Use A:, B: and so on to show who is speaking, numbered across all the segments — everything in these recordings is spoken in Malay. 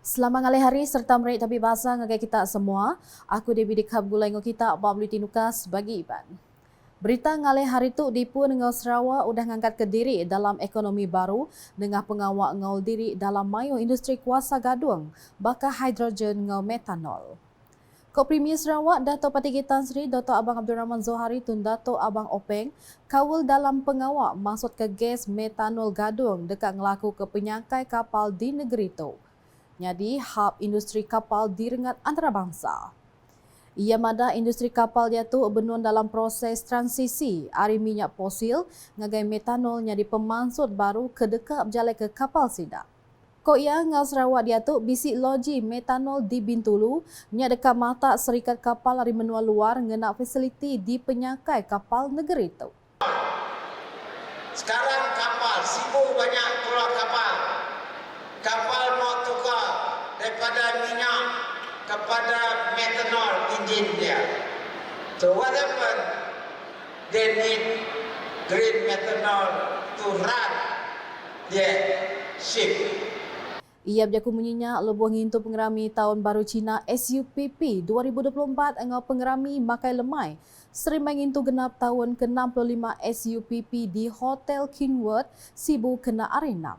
A: Selamat ngalih hari serta merik tapi bahasa ngagai kita semua. Aku Dewi Dikhab gulai ngo kita Babli Tinukas bagi Iban. Berita ngalih hari tu dipu dengan Sarawak udah ngangkat ke diri dalam ekonomi baru dengan pengawak ngau diri dalam mayu industri kuasa gadung bakar hidrogen ngau metanol. Kop Premier Sarawak Dato' Patigi Tan Sri Dr. Abang Abdul Rahman Zohari Tun Dato' Abang Openg kawal dalam pengawak maksud ke gas metanol gadung dekat ngelaku ke penyangkai kapal di negeri itu. Jadi hub industri kapal direngat antarabangsa. Ia madah industri kapal dia tu benun dalam proses transisi dari minyak fosil ngagai metanol jadi pemansut baru ke dekat berjalan ke kapal sidak. Kok ia ngau Sarawak dia tu bisi loji metanol di Bintulu nya dekat mata serikat kapal dari menua luar ngena fasiliti di penyangkai kapal negeri itu.
B: Sekarang kapal sibuk banyak keluar kapal. Kapal mau tukar daripada minyak kepada metanol enjin dia. So what happened? They need green methanol to run their ship.
A: Ia berjaku menyinya lebuh ngintu pengerami tahun baru Cina SUPP 2024 engau pengerami makai lemai. Sering mengintu genap tahun ke-65 SUPP di Hotel Kingwood, Sibu Kena Arena.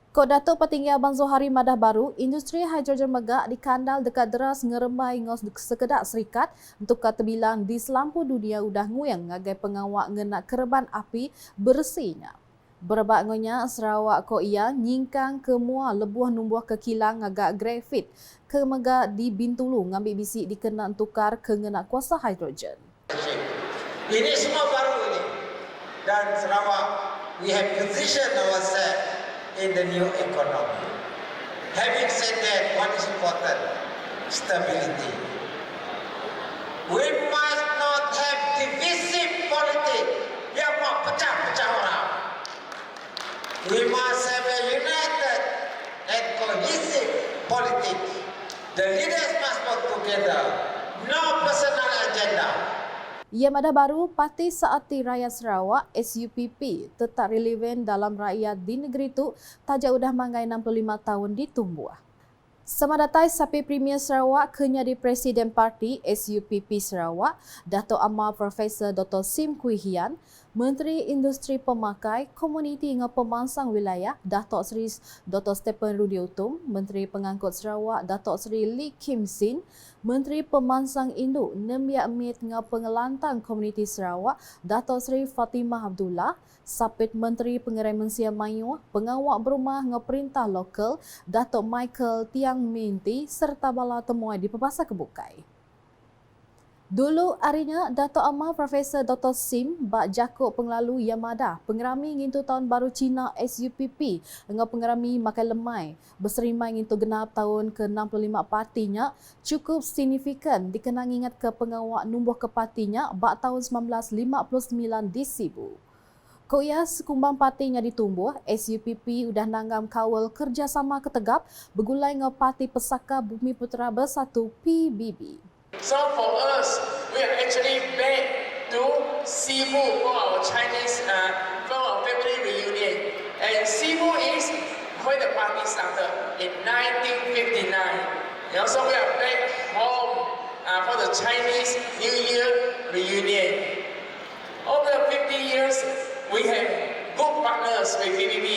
A: Kok Datuk Petinggi Abang Zohari madah baru, industri hidrogen megak dikandal dekat deras ngeremai ngos sekedak serikat untuk kata bilang di selampu dunia udah nguyang ngagai pengawak ngena kereban api bersihnya. Berebak ngonya Sarawak ko ia nyingkang ke mua lebuh numbuh ke kilang agak grafit ke megak di Bintulu ngambil bisik dikenal tukar ke ngena kuasa hidrogen.
B: Ini semua baru ini. Dan Sarawak, we have positioned ourselves in the new economy. Having said that, what is important? Stability. We must not have divisive politics yang mau pecah-pecah orang. We must have a united and cohesive politics. The leaders must work together. No personal agenda.
A: Ia madah baru Parti Seati Rakyat Sarawak SUPP tetap relevan dalam rakyat di negeri itu tajak udah manggai 65 tahun ditumbuh. Semadatai sapi Premier Sarawak kenyadi Presiden Parti SUPP Sarawak Dato' Amar Profesor Dr. Sim Kui Hian, Menteri Industri Pemakai, Komuniti dengan Pemansang Wilayah Dato' Seri Dr. Stephen Rudi Utum, Menteri Pengangkut Sarawak Dato' Seri Lee Kim Sin, Menteri Pemansang Induk Nembiak Mit dengan Pengelantang Komuniti Sarawak Dato' Seri Fatimah Abdullah, Sapit Menteri Pengiraian Manusia Mayu, Pengawak Berumah dengan Perintah Lokal Dato' Michael Tiang Minti serta bala temuai di Pembasa Kebukai. Dulu harinya Dato' Amar Profesor Dr. Sim bak jakuk penglalu Yamada pengerami ngintu tahun baru Cina SUPP dengan pengerami makai lemai berserimai ngintu genap tahun ke-65 partinya cukup signifikan dikenang ingat ke pengawak numbuh ke partinya bak tahun 1959 di Sibu. Koya sekumbang partinya ditumbuh, SUPP udah nanggam kawal kerjasama ketegap bergulai dengan Parti Pesaka Bumi Putera Bersatu PBB.
C: So for us, we are actually back to Sibu for our Chinese, for our family reunion. And Sibu is where the party started in 1959. And also we are back home for the Chinese New Year reunion. Over 50 years, we have good partners with PBB.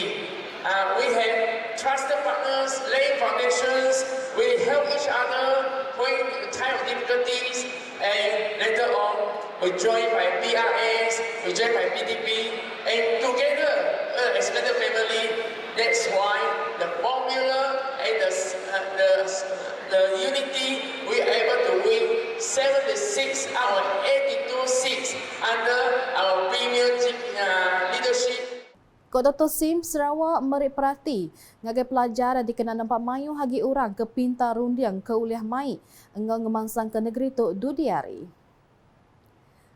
C: We have trusted partners, laying foundations. We help each other when time of difficulties, and later on we joined by PRS, we joined by PDP, and together as a family. That's why the formula and the unity we are able to win 76 out of 82 seats under our premier leadership.
A: Kod Dr. Sim Sarawak merik perhati ngagai pelajar dikena nampak mayu hagi orang ke pintar rundiang ke uliah mai engau ngemansang ke negeri tu dudiari.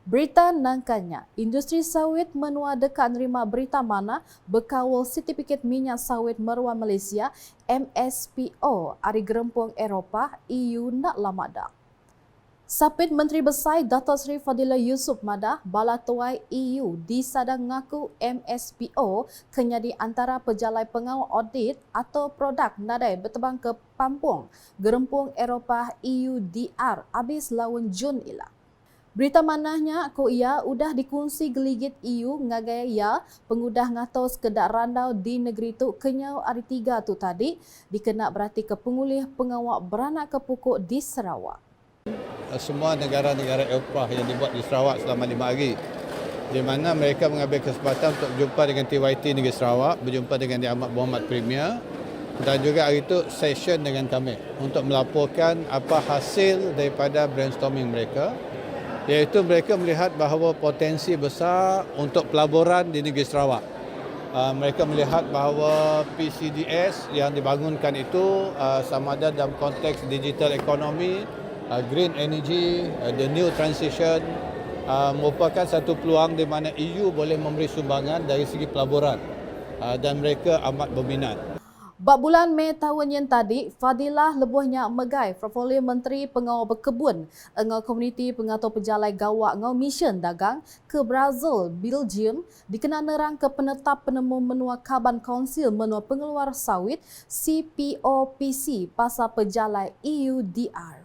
A: Berita nangkanya, industri sawit menua dekat nerima berita mana bekawal sertifikat minyak sawit meruan Malaysia MSPO dari gerempung Eropah EU nak lamadak. Sapit Menteri Besar Dato' Seri Fadilah Yusof Madah bala tuai EU disadang ngaku MSPO kenyadi antara pejalai pengawal audit atau produk nadai bertebang ke Pampung, Gerempung Eropah EUDR habis lawan Jun ila. Berita manahnya ko ia udah dikunci geligit EU ngagai ia pengudah ngatos kedak randau di negeri tu kenyau hari 3 tu tadi dikena berarti ke pengulih pengawal beranak ke pokok di Sarawak.
D: Semua negara-negara Eropah yang dibuat di Sarawak selama 5 hari, di mana mereka mengambil kesempatan untuk berjumpa dengan TYT Negeri Sarawak, berjumpa dengan Yang Amat Berhormat Premier dan juga hari itu session dengan kami untuk melaporkan apa hasil daripada brainstorming mereka, iaitu mereka melihat bahawa potensi besar untuk pelaburan di Negeri Sarawak. Mereka melihat bahawa PCDS yang dibangunkan itu sama ada dalam konteks digital economy, green energy, the new transition merupakan satu peluang di mana EU boleh memberi sumbangan dari segi pelaburan dan mereka amat berminat.
A: Bak bulan Mei tahun yang tadi, Fadilah lebuhnya megai portfolio Menteri Pengawal Berkebun ngau komuniti pengatur pejalai gawak ngau mission dagang ke Brazil, Belgium dikena nerang ke penetap penemu menua Carbon Council menua pengeluar sawit CPOPC pasal pejalai EUDR.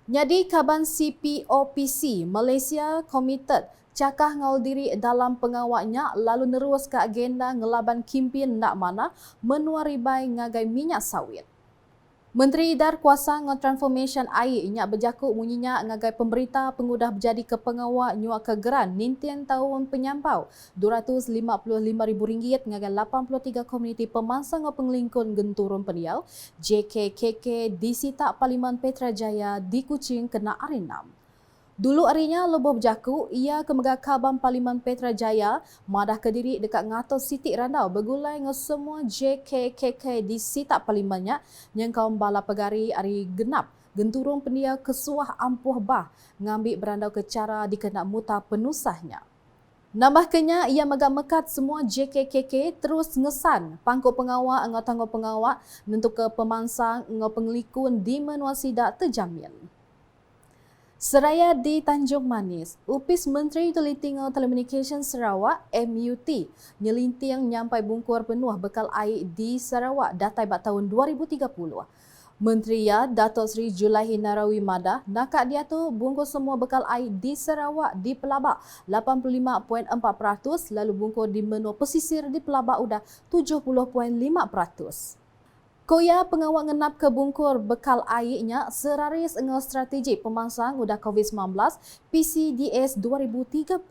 A: Nyadi Kaban CPOPC, Malaysia committed cakah ngau diri dalam pengawaknya lalu nerus ke agenda ngelaban kimpin nak mana menua ribai ngagai minyak sawit. Menteri Idar Kuasa ngau Transformation Air inyak berjakuk munyinya ngagai pemberita pengudah berjadi ke pengawak nyuak ke geran nintian tahun penyampau RM255,000 ngagai 83 komuniti pemansang ngau pengelingkun genturun peniau JKKK di Sitak Parlimen Petrajaya di Kuching kena hari 6. Dulu harinya lebuh berjaku, ia ke Megakaban Parlimen Petrajaya, madah kediri dekat ngatos Sitik Randau bergulai dengan semua JKKK di Sitak Parlimennya yang kaum bala pegari hari genap, genturung pendia kesuah ampuh bah, ngambil berandau ke cara dikena muta penusahnya. Nambahkannya, ia megak mekat semua JKKK terus ngesan pangkuk pengawal ngau tangguh pengawal nentuk ke pemansang ngau pengelikun di menua sidak terjamin. Seraya di Tanjung Manis, Upis Menteri Teletingau Telekomunikasi Sarawak MUT nyelinting nyampai bungkur penuh bekal air di Sarawak datai bat tahun 2030. Menteri ya Dato' Seri Julaihi Narawi Madah nakak dia tu bungkur semua bekal air di Sarawak di Pelabak 85.4% lalu bungkur di menua pesisir di Pelabak udah 70.5%. Koya pengawal ngenap ke bungkur bekal airnya seraris ngau strategi pemansang udah COVID-19 PCDS 2030.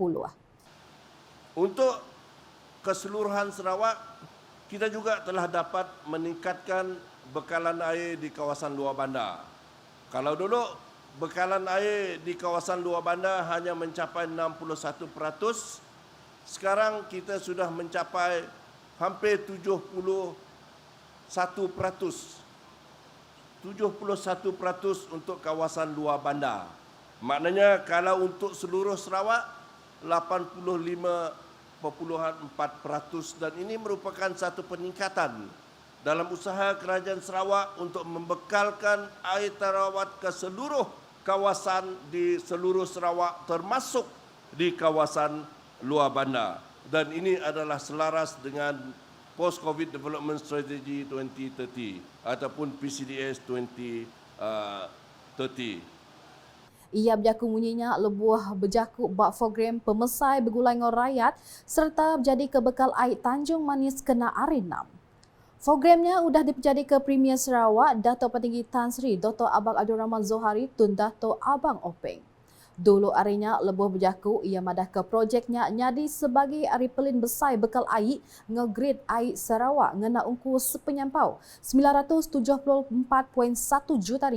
E: Untuk keseluruhan Sarawak, kita juga telah dapat meningkatkan bekalan air di kawasan luar bandar. Kalau dulu bekalan air di kawasan luar bandar hanya mencapai 61%, sekarang kita sudah mencapai hampir 71% untuk kawasan luar bandar. Maknanya kalau untuk seluruh Sarawak 85.4% dan ini merupakan satu peningkatan dalam usaha kerajaan Sarawak untuk membekalkan air terawat ke seluruh kawasan di seluruh Sarawak termasuk di kawasan luar bandar. Dan ini adalah selaras dengan Post-COVID Development Strategy 2030 ataupun PCDS 2030.
A: Ia berjaku munyinya lebuah berjaku bak program pemesai bergulai ngau rakyat serta berjadi ke bekal air Tanjung Manis kena hari 6. Programnya sudah dipejadi ke Premier Sarawak Dato' Petinggi Tan Sri Dr. Abang Abdul Rahman Zohari Tun Dato' Abang Openg. Dulu harinya lebuh berjaku ia madah ke projeknya nyadi sebagai hari pelin besar bekal air ngau grid air Sarawak ngena ungku sepenyampau RM974.1 juta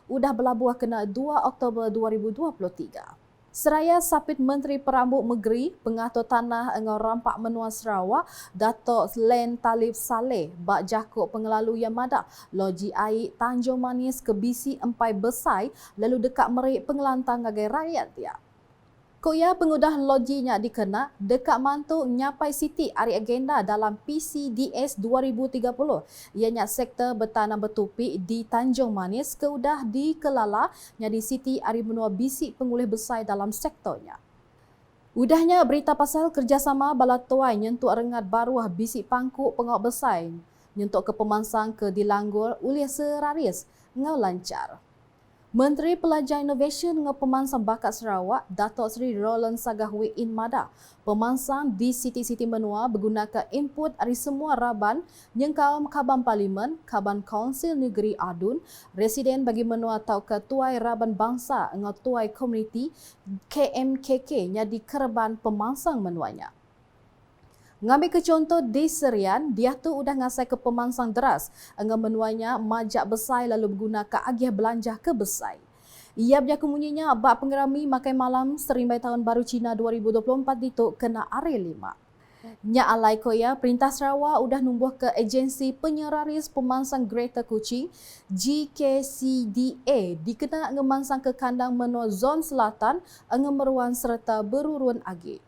A: udah berlabuh kena 2 Oktober 2023. Seraya Sapit Menteri Perambut Negeri Pengatur Tanah ngau Rampak Menua Sarawak Dato' Len Talib Saleh bak jakuk pengelalu yang madah loji air Tanjung Manis ke BC Empai Besai lalu dekat merik pengelantang ngagai rakyat dia. Koya pengudah loginya dikena dekat mantu nyapai siti hari agenda dalam PCDS 2030. Ianya sektor bertanam bertupi di Tanjung Manis keudah dikelala nyadi siti hari menua bisik pengulih besar dalam sektornya. Udahnya berita pasal kerjasama bala tuai nyentuk rengat baruah bisik pangkuk pengawak besar nyentuk ke pemansang ke Dilanggul uliah seraris ngau lancar. Menteri Pelajar Innovation dengan Pemansang Bakat Sarawak, Datuk Seri Roland Sagahwi Inmada, pemansang di siti-siti menua menggunakan input dari semua raban yang kaum Kaban Parlimen, Kaban Kaunsil Negeri Adun, residen bagi menua atau ketuai raban bangsa dengan tuai komuniti KMKK yang di kerban pemansang menuanya. Ngambil ke contoh di Serian, dia tu udah ngasai ke pemansang deras dengan menuanya majak besar lalu menggunakan agiah belanja ke besar. Ia berjaku munyinya bak pengerami makai malam serimbai tahun baru Cina 2024 itu kena hari 5. Nya alai koya, Perintah Sarawak udah numbuh ke agensi penyeraris pemansang Greater Kuching GKCDA dikena ngemansang ke kandang menua zon selatan ngemeruan serta berurun agi.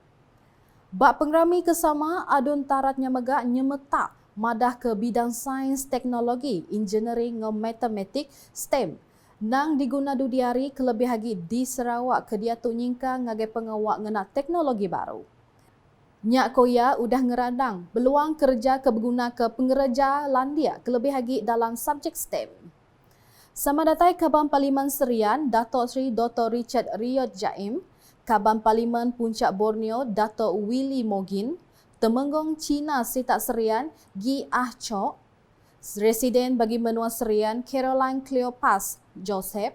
A: Bak pengerami kesama adun taratnya megak nyemetak madah ke bidang sains teknologi, engineering dan matematik STEM. Nang diguna dudiari kelebih lagi di Sarawak ke dia tu nyingka ngagai pengawak ngena teknologi baru. Nyak koya udah ngerandang beluang kerja ke berguna ke pengereja landia kelebih lagi dalam subjek STEM. Sama datai Kaban Parlimen Serian, Datuk Seri Dr. Richard Riyad Jaim, Kaban Parlimen Puncak Borneo Dato' Willy Mogin, Temenggong Cina Sitak Serian Gi Ah Chok, Residen bagi Menua Serian Caroline Cleopas Joseph,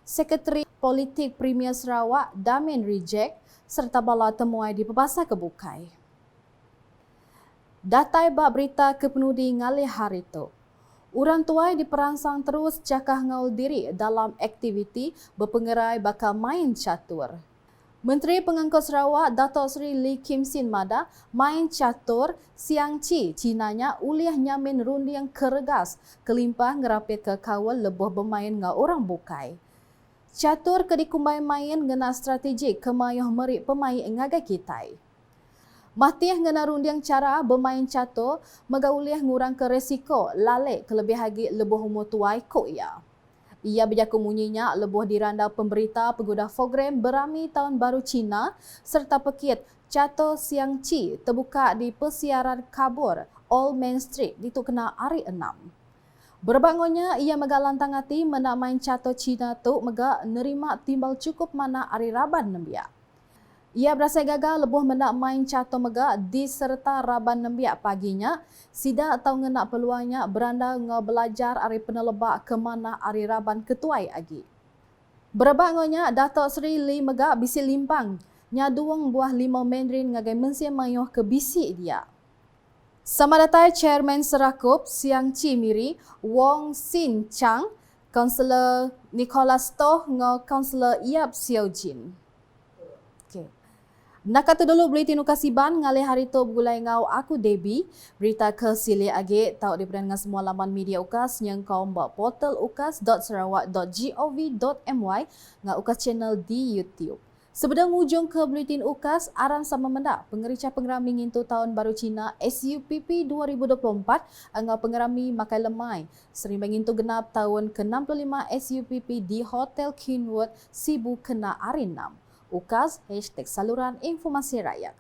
A: Sekretari Politik Premier Sarawak Damin Rejek serta bala temuai di Pepasa Kebukai. Datai bab berita kepenudi ngalih hari tu. Urang tuai diperangsang terus cakah ngaul diri dalam aktiviti berpengerai bakal main catur. Menteri Pengangkut Sarawak Datuk Seri Lee Kim Sin Mada main catur siang ci Cinanya uliah nyamin rundiang keregas kelimpah ngerapit ke kawal lebuh bermain dengan orang bukai. Catur ke dikumbai main ngena strategik kemayuh merik pemain ngagai kitai. Matih ngena rundiang cara bermain catur megauliah ngurang ke resiko lalek kelebih lagi lebuh umur tuai koya. Ia berjaku munyinya lebuh diranda pemberita peguda program berami Tahun Baru Cina serta pekit catur siang ci terbuka di persiaran kabur All Main Street di tu kena hari 6. Berbangunnya ia mega lantang hati menak main catur Cina tu mega nerima timbal cukup mana hari Raban nembia. Ia berasa gagal lebuh menak main catur mega di serta Raban nembia paginya sida atau ngenak peluangnya beranda belajar hari penelebak ke mana hari Raban ketuai agi. Berbangunnya Datuk Seri Lee mega bisi limpang nyaduang buah 5 Mandarin ngagai mensia mayuh ke bisi dia. Sama datai Chairman Serakup Siang Ci Miri Wong Sin Chang, Kaunselor Nicholas Toh ngau Kaunselor Yap Xiao Jin. Nak kata dulu beli tinu kasiban ngalih hari tu bergulai ngau aku Debbie. Berita ke sili age tahu diberikan dengan semua laman media UKAS yang kau mbak portal ukas.sarawak.gov.my ngau UKAS channel di YouTube. Sebelum ujung ke Bulletin UKAS, aran sama mendak pengerica pengerami ngintu Tahun Baru Cina SUPP 2024 ngau pengerami makai lemai. Sering mengintu genap tahun ke-65 SUPP di Hotel Kinwood Sibu kena hari 6. UKAS #saluran informasi rakyat.